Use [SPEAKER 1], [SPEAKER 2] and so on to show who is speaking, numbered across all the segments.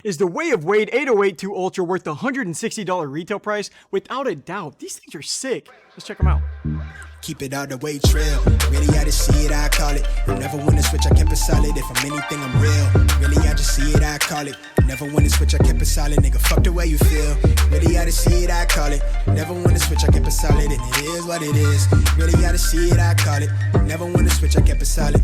[SPEAKER 1] Is the Way of Wade 808-2 Ultra worth the $160 retail price? Without a doubt. These things are sick. Let's check them out.
[SPEAKER 2] Keep it out the way trail. Really, I just see it, I call it. Never want to switch, I kept it solid. If I'm anything, I'm real. Really, I just see it, I call it. Never want to switch, I kept it solid. Nigga, fuck the way you feel. Really, I just see it, I call it. Never want to switch, I kept it solid. And it is what it is. Really, I just see it, I call it. Never want to switch, I kept it solid.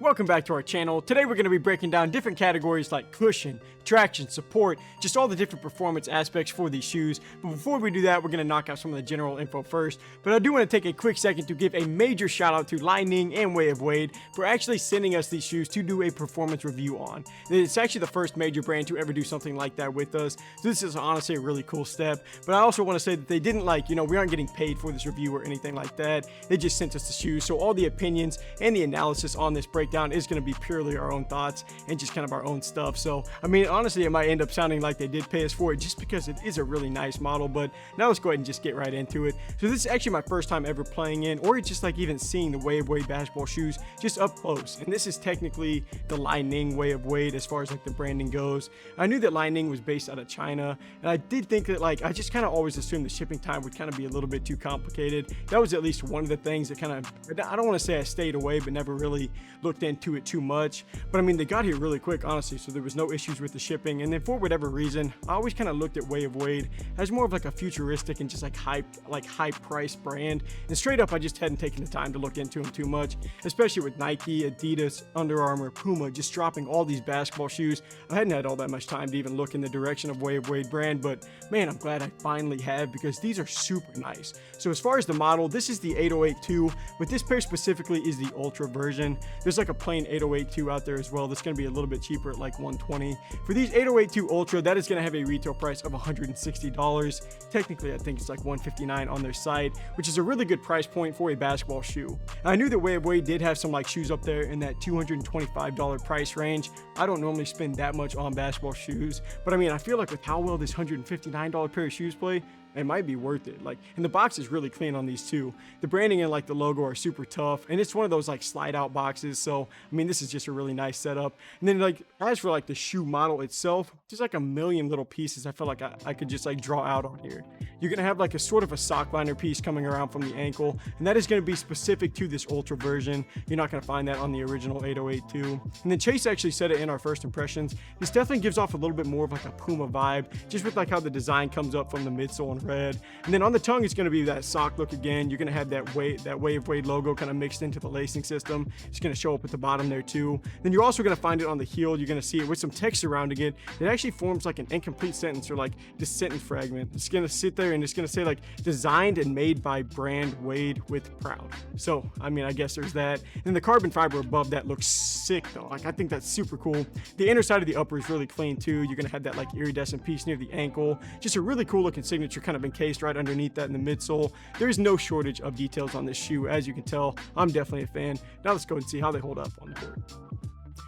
[SPEAKER 1] Welcome back to our channel. Today we're going to be breaking down different categories like cushion, traction, support, just all the different performance aspects for these shoes. But before we do that, we're going to knock out some of the general info first. But I do want to take a quick second to give a major shout out to Li-Ning and Way of Wade for actually sending us these shoes to do a performance review on. And it's actually the first major brand to ever do something like that with us. So this is honestly a really cool step. But I also want to say that they didn't we aren't getting paid for this review or anything like that. They just sent us the shoes. So all the opinions and the analysis on this breakdown is going to be purely our own thoughts and just kind of our own stuff. So I mean, honestly, it might end up sounding like they did pay us for it just because it is a really nice model. But now let's go ahead and just get right into it. So this is actually my first time ever playing in, or just like even seeing the Way of Wade basketball shoes just up close. And this is technically the Li-Ning Way of Wade as far as like the branding goes. I knew that Li-Ning was based out of China, and I did think that I just kind of always assumed the shipping time would kind of be a little bit too complicated. That was at least one of the things that kind of, I don't want to say I stayed away, but never really looked into it too much. But I mean, they got here really quick, honestly, so there was no issues with the shipping. And then for whatever reason, I always kind of looked at Way of Wade as more of like a futuristic and just like high price brand. And straight up, I just hadn't taken the time to look into them too much, especially with Nike, Adidas, Under Armour, Puma just dropping all these basketball shoes. I hadn't had all that much time to even look in the direction of Way of Wade brand, but man, I'm glad I finally have, because these are super nice. So as far as the model, this is the 808-2, but this pair specifically is the Ultra version. There's like a plain 808-2 out there as well that's going to be a little bit cheaper at like $120. For these 808-2 Ultra, that is going to have a retail price of $160. Technically, I think it's like $159 on their site, which is a really good price point for a basketball shoe. I knew that Way of Wade did have some like shoes up there in that $225 price range. I don't normally spend that much on basketball shoes, but I mean, I feel like with how well this $159 pair of shoes play, it might be worth it. And the box is really clean on these too. The branding and like the logo are super tough, and it's one of those like slide out boxes. So I mean, this is just a really nice setup. And then as for like the shoe model itself, just like a million little pieces I feel like I could just like draw out on here. You're gonna have like a sort of a sock liner piece coming around from the ankle, and that is gonna be specific to this Ultra version. You're not gonna find that on the original 808-2. And then Chase actually said it in our first impressions. This definitely gives off a little bit more of like a Puma vibe, just with like how the design comes up from the midsole and red. And then on the tongue, it's going to be that sock look again. You're going to have that Way of Wade logo kind of mixed into the lacing system. It's going to show up at the bottom there too. Then you're also going to find it on the heel. You're going to see it with some text surrounding it. It actually forms like an incomplete sentence, or like this sentence fragment. It's going to sit there and it's going to say like designed and made by brand Wade with proud. So I mean, I guess there's that. And the carbon fiber above that looks sick though. I think that's super cool. The inner side of the upper is really clean too. You're going to have that like iridescent piece near the ankle. Just a really cool looking signature kind of encased right underneath that in the midsole. There is no shortage of details on this shoe. As you can tell, I'm definitely a fan. Now let's go and see how they hold up on the court.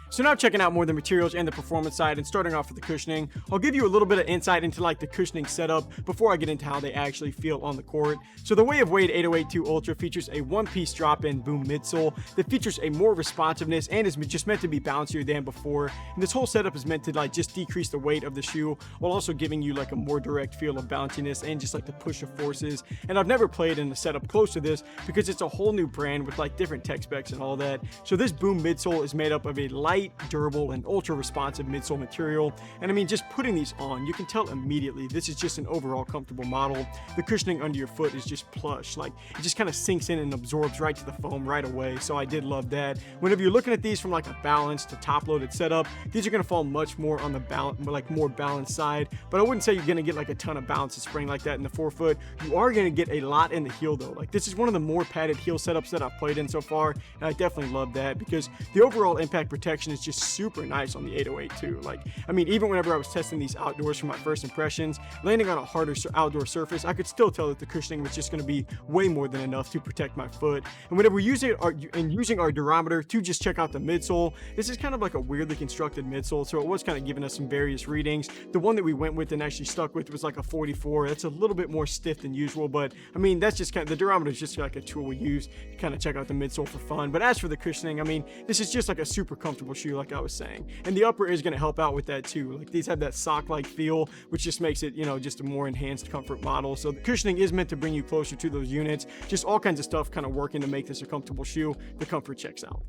[SPEAKER 1] So now checking out more of the materials and the performance side, and starting off with the cushioning, I'll give you a little bit of insight into like the cushioning setup before I get into how they actually feel on the court. So the Way of Wade 808-2 Ultra features a one-piece drop-in boom midsole that features a more responsiveness and is just meant to be bouncier than before. And this whole setup is meant to like just decrease the weight of the shoe while also giving you like a more direct feel of bounciness and just like the push of forces. And I've never played in a setup close to this because it's a whole new brand with like different tech specs and all that. So this boom midsole is made up of a light, durable, and ultra responsive midsole material. And I mean, just putting these on, you can tell immediately this is just an overall comfortable model. The cushioning under your foot is just plush, like it just kind of sinks in and absorbs right to the foam right away. So I did love that. Whenever you're looking at these from like a balanced to top loaded setup, these are going to fall much more on the more balanced side, but I wouldn't say you're going to get like a ton of bounce and spring like that in the forefoot. You are going to get a lot in the heel though. Like this is one of the more padded heel setups that I've played in so far, and I definitely love that because the overall impact protection is just super nice on the 808 too. Like, I mean, even whenever I was testing these outdoors for my first impressions, landing on a harder outdoor surface, I could still tell that the cushioning was just going to be way more than enough to protect my foot. And whenever we're using our durometer to just check out the midsole, this is kind of like a weirdly constructed midsole, so it was kind of giving us some various readings. The one that we went with and actually stuck with was like a 44. That's a little bit more stiff than usual, but I mean, that's just kind of, the durometer is just like a tool we use to kind of check out the midsole for fun. But as for the cushioning, I mean, this is just like a super comfortable shoe, like I was saying. And the upper is going to help out with that too. Like these have that sock-like feel, which just makes it, you know, just a more enhanced comfort model. So the cushioning is meant to bring you closer to those units. Just all kinds of stuff kind of working to make this a comfortable shoe. The comfort checks out.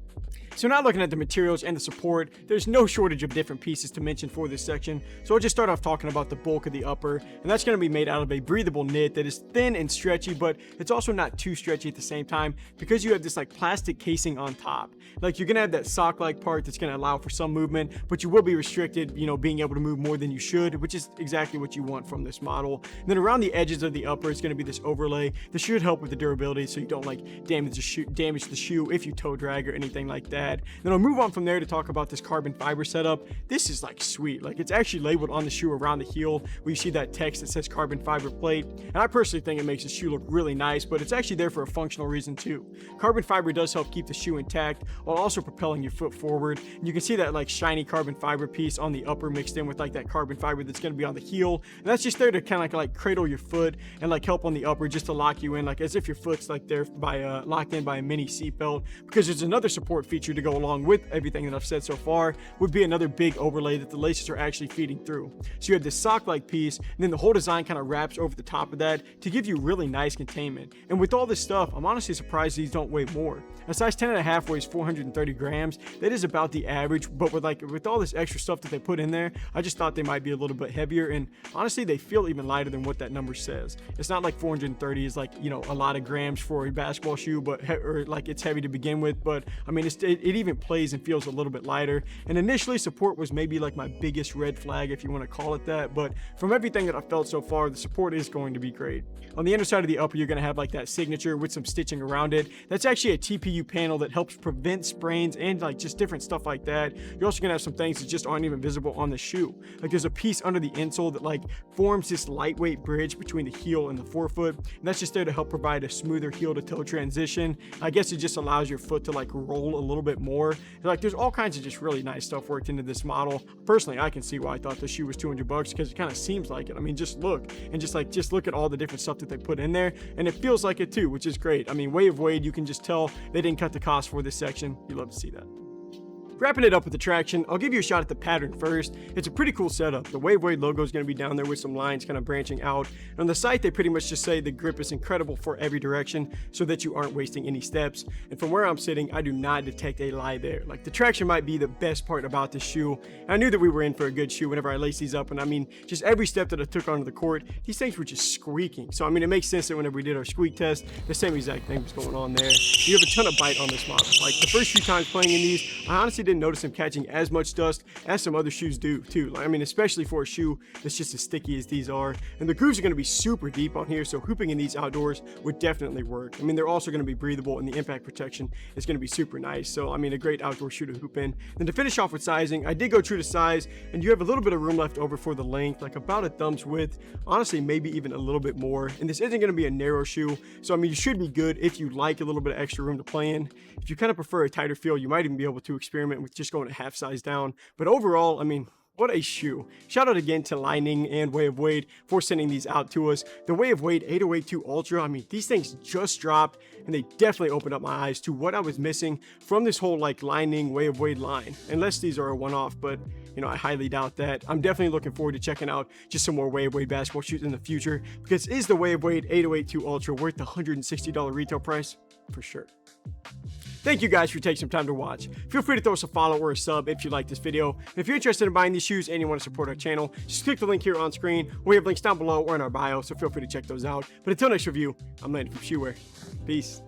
[SPEAKER 1] So now looking at the materials and the support, there's no shortage of different pieces to mention for this section. So I'll just start off talking about the bulk of the upper, and that's going to be made out of a breathable knit that is thin and stretchy, but it's also not too stretchy at the same time because you have this like plastic casing on top. Like you're going to have that sock-like part that's going to allow for some movement, but you will be restricted, you know, being able to move more than you should, which is exactly what you want from this model. And then around the edges of the upper, it's going to be this overlay that should help with the durability so you don't like damage the shoe if you toe drag or anything like that. Then I'll move on from there to talk about this carbon fiber setup. This is like sweet. Like it's actually labeled on the shoe around the heel where you see that text that says carbon fiber plate. And I personally think it makes the shoe look really nice, but it's actually there for a functional reason too. Carbon fiber does help keep the shoe intact while also propelling your foot forward. And you can see that like shiny carbon fiber piece on the upper mixed in with like that carbon fiber that's going to be on the heel. And that's just there to kind of like cradle your foot and like help on the upper just to lock you in, like as if your foot's like there by locked in by a mini seatbelt. Because there's another support feature to go along with everything that I've said so far, would be another big overlay that the laces are actually feeding through. So you have this sock-like piece, and then the whole design kind of wraps over the top of that to give you really nice containment. And with all this stuff, I'm honestly surprised these don't weigh more. A size 10.5 weighs 430 grams. That is about the average, but with all this extra stuff that they put in there, I just thought they might be a little bit heavier, and honestly, they feel even lighter than what that number says. It's not like 430 is like, you know, a lot of grams for a basketball shoe, but or like it's heavy to begin with, but I mean, it even plays and feels a little bit lighter. And initially, support was maybe like my biggest red flag, if you want to call it that, but from everything that I've felt so far, the support is going to be great. On the underside of the upper, you're going to have like that signature with some stitching around it. That's actually a TPU panel that helps prevent sprains and like just different stuff like that. You're also going to have some things that just aren't even visible on the shoe. Like there's a piece under the insole that like forms this lightweight bridge between the heel and the forefoot, and that's just there to help provide a smoother heel to toe transition. I guess it just allows your foot to like roll a little bit more. Like there's all kinds of just really nice stuff worked into this model. Personally, I can see why I thought this shoe was $200 because it kind of seems like it. I mean, just look at all the different stuff that they put in there, and it feels like it too, which is great. I mean, Way of Wade, you can just tell they didn't cut the cost for this section. You love to see that. Wrapping it up with the traction, I'll give you a shot at the pattern first. It's a pretty cool setup. The Way of Wade logo is going to be down there with some lines kind of branching out. And on the site, they pretty much just say the grip is incredible for every direction so that you aren't wasting any steps. And from where I'm sitting, I do not detect a lie there. Like the traction might be the best part about this shoe. And I knew that we were in for a good shoe whenever I laced these up. And I mean, just every step that I took onto the court, these things were just squeaking. So I mean, it makes sense that whenever we did our squeak test, the same exact thing was going on there. You have a ton of bite on this model. Like the first few times playing in these, I honestly didn't notice them catching as much dust as some other shoes do too. I mean, especially for a shoe that's just as sticky as these are. And the grooves are going to be super deep on here, so hooping in these outdoors would definitely work. I mean, they're also going to be breathable, and the impact protection is going to be super nice. So I mean, a great outdoor shoe to hoop in. Then to finish off with sizing, I did go true to size, and you have a little bit of room left over for the length, like about a thumb's width, honestly maybe even a little bit more. And this isn't going to be a narrow shoe, so I mean, you should be good if you like a little bit of extra room to play in. If you kind of prefer a tighter feel, you might even be able to experiment with just going a half size down. But overall, I mean, what a shoe. Shout out again to Li-Ning and Way of Wade for sending these out to us. The Way of Wade 8082 Ultra, I mean, these things just dropped, and they definitely opened up my eyes to what I was missing from this whole like Li-Ning Way of Wade line. Unless these are a one-off, but you know, I highly doubt that. I'm definitely looking forward to checking out just some more Way of Wade basketball shoes in the future, because is the Way of Wade 8082 Ultra worth the $160 retail price? For sure. Thank you guys for taking some time to watch. Feel free to throw us a follow or a sub if you like this video. And if you're interested in buying these shoes and you want to support our channel, just click the link here on screen. We have links down below or in our bio, so feel free to check those out. But until next review, I'm Landon from Shoewear. Peace.